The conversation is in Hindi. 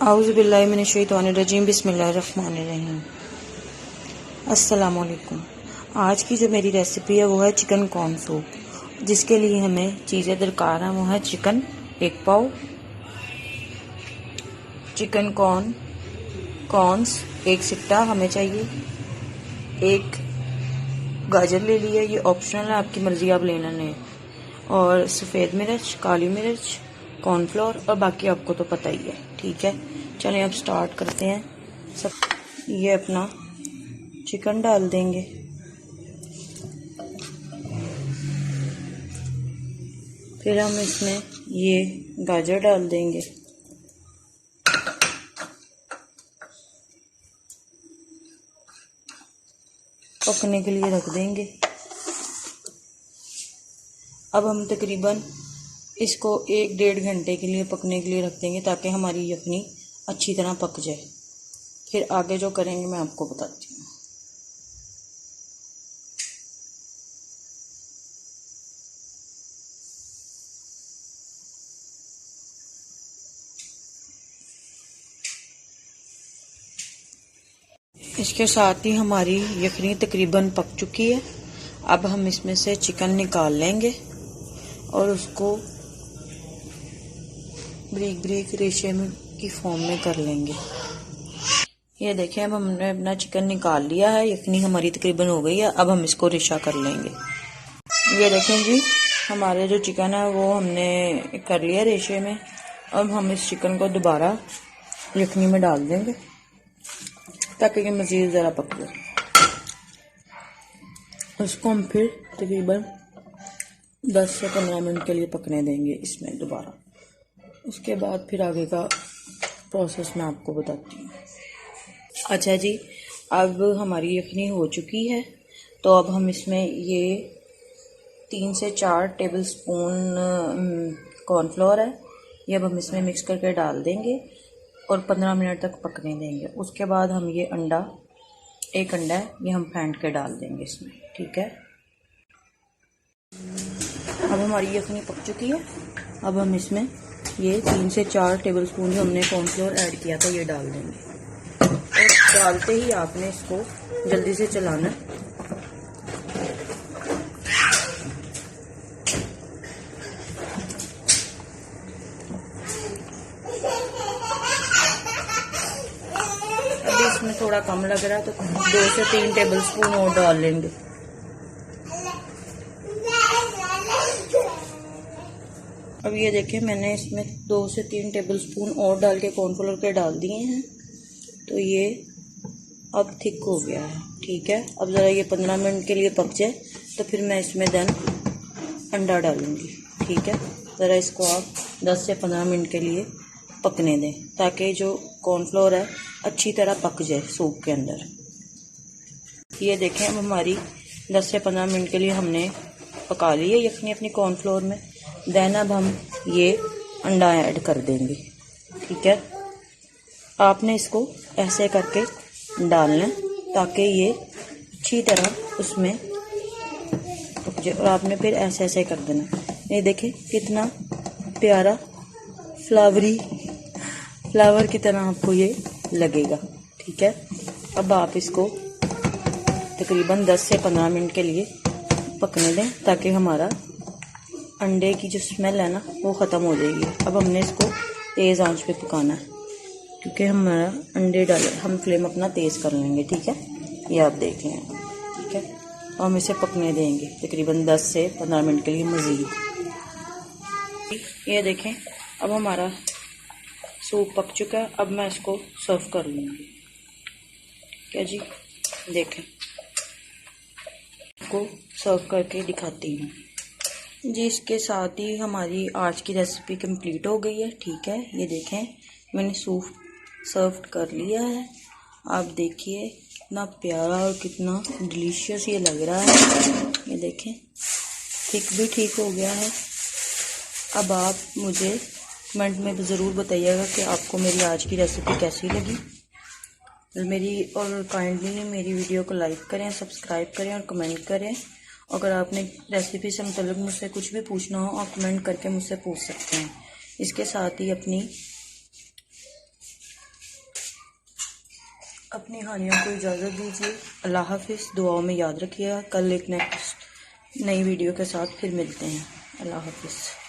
आऊज़ु बिल्लाहि मिनश शैतानिर रजीम बिस्मिल्लाहिर रहमानिर रहीम। अस्सलाम वालेकुम। आज की जो मेरी रेसिपी है वो है चिकन कॉर्न सूप, जिसके लिए हमें चीज़ें दरकार हैं। वो है चिकन 1 पाव, चिकन कॉर्न्स 1 सिट्टा हमें चाहिए, 1 गाजर ले लिया, ये ऑप्शनल है, आपकी मर्ज़ी आप लेना नहीं, और सफ़ेद मिर्च, काली मिर्च, कॉर्नफ्लोर, और बाकी आपको तो पता ही है। ठीक है, चलिए अब स्टार्ट करते हैं। सब ये अपना चिकन डाल देंगे, फिर हम इसमें ये गाजर डाल देंगे, पकने के लिए रख देंगे। अब हम तकरीबन इसको 1-1.5 घंटे के लिए पकने के लिए रख देंगे, ताकि हमारी यखनी अच्छी तरह पक जाए। फिर आगे जो करेंगे मैं आपको बताती हूँ। इसके साथ ही हमारी यखनी तकरीबन पक चुकी है। अब हम इसमें से चिकन निकाल लेंगे और उसको ब्रीक ब्रीक रेशे में की फॉर्म में कर लेंगे। ये देखें, अब हमने अपना चिकन निकाल लिया है, यखनी हमारी तकरीबन हो गई है। अब हम इसको रेशा कर लेंगे। ये देखें जी, हमारे जो चिकन है वो हमने कर लिया रेशे में। अब हम इस चिकन को दोबारा यखनी में डाल देंगे, ताकि ये मज़ीद ज़रा पक जाए। उसको हम फिर तकरीबन 10 से 15 मिनट के लिए पकने देंगे इसमें दोबारा। उसके बाद फिर आगे का प्रोसेस मैं आपको बताती हूँ। अच्छा जी, अब हमारी यखनी हो चुकी है, तो अब हम इसमें ये 3 से 4 टेबल स्पून कॉर्नफ्लोर है, ये अब हम इसमें मिक्स करके डाल देंगे और 15 मिनट तक पकने देंगे। उसके बाद हम ये एक अंडा है, ये हम फेंट के डाल देंगे इसमें। ठीक है, अब हमारी यखनी पक चुकी है। अब हम इसमें ये 3 से 4 टेबल स्पून जो हमने कॉर्नफ्लोर ऐड किया था ये डाल देंगे, और डालते ही आपने इसको जल्दी से चलाना है। अभी इसमें थोड़ा कम लग रहा है तो 2 से 3 टेबल स्पून और डाल लेंगे। अब ये देखें, मैंने इसमें 2 से 3 टेबल स्पून और डाल के कॉर्नफ्लोर के डाल दिए हैं, तो ये अब थिक हो गया है। ठीक है, अब ज़रा ये 15 मिनट के लिए पक जाए तो फिर मैं इसमें अंडा डालूंगी। ठीक है, ज़रा इसको आप 10 से 15 मिनट के लिए पकने दें, ताकि जो कॉर्नफ्लोर है अच्छी तरह पक जाए सूप के अंदर। ये देखें, अब हमारी 10 से 15 मिनट के लिए हमने पका ली है यखनी अपनी कॉर्नफ्लोर में। अब हम ये अंडा ऐड कर देंगे। ठीक है, आपने इसको ऐसे करके डालना ताकि ये अच्छी तरह उसमें पक जाए, और आपने फिर ऐसे ऐसे कर देना। ये देखें कितना प्यारा फ्लावर की तरह आपको ये लगेगा। ठीक है, अब आप इसको तकरीबन 10 से 15 मिनट के लिए पकने दें, ताकि हमारा अंडे की जो स्मेल है ना वो ख़त्म हो जाएगी। अब हमने इसको तेज़ आंच पे पकाना है, क्योंकि हमारा अंडे डाले, हम फ्लेम अपना तेज़ कर लेंगे। ठीक है, ये आप देख लें। ठीक है, हम इसे पकने देंगे तकरीबन 10 से 15 मिनट के लिए मज़ीद। ये देखें, अब हमारा सूप पक चुका है। अब मैं इसको सर्व कर लूँगी। क्या जी, देखें, को सर्व करके दिखाती हूँ जी। इसके साथ ही हमारी आज की रेसिपी कंप्लीट हो गई है। ठीक है, ये देखें, मैंने सूप सर्व कर लिया है। आप देखिए कितना प्यारा और कितना डिलीशियस ये लग रहा है। ये देखें, थिक भी ठीक हो गया है। अब आप मुझे कमेंट में ज़रूर बताइएगा कि आपको मेरी आज की रेसिपी कैसी लगी। और काइंडली मेरी वीडियो को लाइक करें, सब्सक्राइब करें और कमेंट करें। अगर आपने रेसिपी से मतलब मुझसे कुछ भी पूछना हो, आप कमेंट करके मुझसे पूछ सकते हैं। इसके साथ ही अपनी अपनी हानियों को इजाज़त दीजिए। अल्लाह हाफिज़। दुआओं में याद रखिएगा। कल एक नेक्स्ट नई वीडियो के साथ फिर मिलते हैं। अल्लाह हाफिज़।